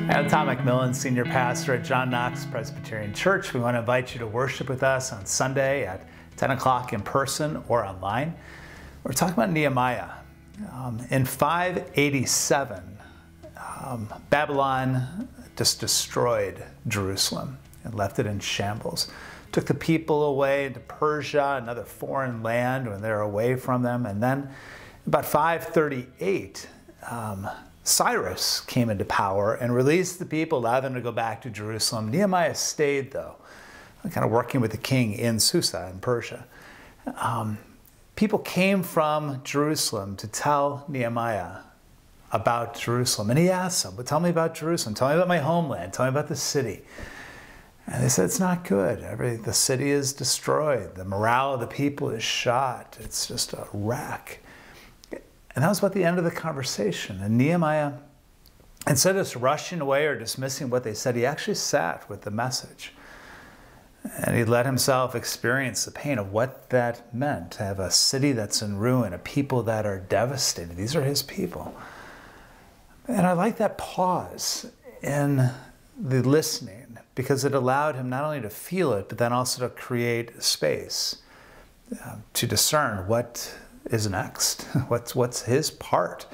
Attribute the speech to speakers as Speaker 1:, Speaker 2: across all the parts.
Speaker 1: I'm Tom McMillan, Senior Pastor at Knox Presbyterian Church. We want to invite you to worship with us on Sunday at 10 o'clock in person or online. We're talking about Nehemiah. In 587, Babylon just destroyed Jerusalem and left it in shambles. Took the people away into Persia, another foreign land, when they were away from them. And then about 538, Cyrus came into power and released the people, allowed them to go back to Jerusalem. Nehemiah stayed, though, kind of working with the king in Susa in Persia. People came from Jerusalem to tell Nehemiah about Jerusalem. And he asked them, "But tell me about Jerusalem. Tell me about my homeland. Tell me about the city." And they said, "It's not good. The city is destroyed. The morale of the people is shot. It's just a wreck." And that was about the end of the conversation. And Nehemiah, instead of just rushing away or dismissing what they said, he actually sat with the message. And he let himself experience the pain of what that meant, to have a city that's in ruin, a people that are devastated. These are his people. And I like that pause in the listening, because it allowed him not only to feel it, but then also to create space to discern what is next. What's his part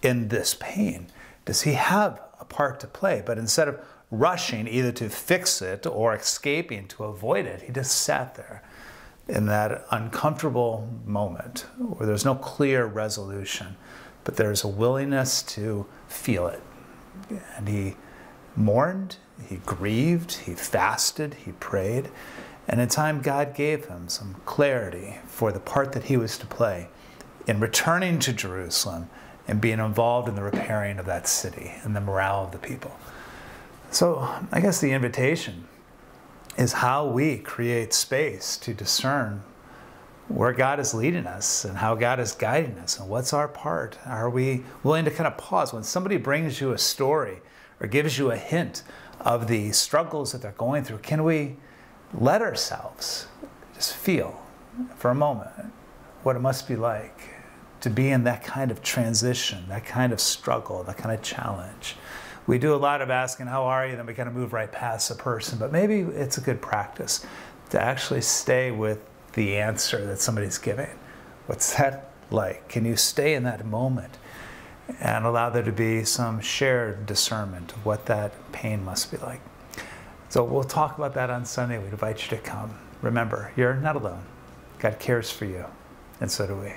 Speaker 1: in this pain? Does he have a part to play? But instead of rushing either to fix it or escaping to avoid it, he just sat there in that uncomfortable moment where there's no clear resolution, but there's a willingness to feel it. And he mourned, he grieved, he fasted, he prayed. And in time, God gave him some clarity for the part that he was to play in returning to Jerusalem and being involved in the repairing of that city and the morale of the people. So I guess the invitation is how we create space to discern where God is leading us and how God is guiding us and what's our part. Are we willing to kind of pause when somebody brings you a story or gives you a hint of the struggles that they're going through? Can we let ourselves just feel for a moment what it must be like to be in that kind of transition, that kind of struggle, that kind of challenge? We do a lot of asking, "How are you?" Then we kind of move right past the person. But maybe it's a good practice to actually stay with the answer that somebody's giving. What's that like? Can you stay in that moment and allow there to be some shared discernment of what that pain must be like? So we'll talk about that on Sunday. We invite you to come. Remember, you're not alone. God cares for you, and so do we.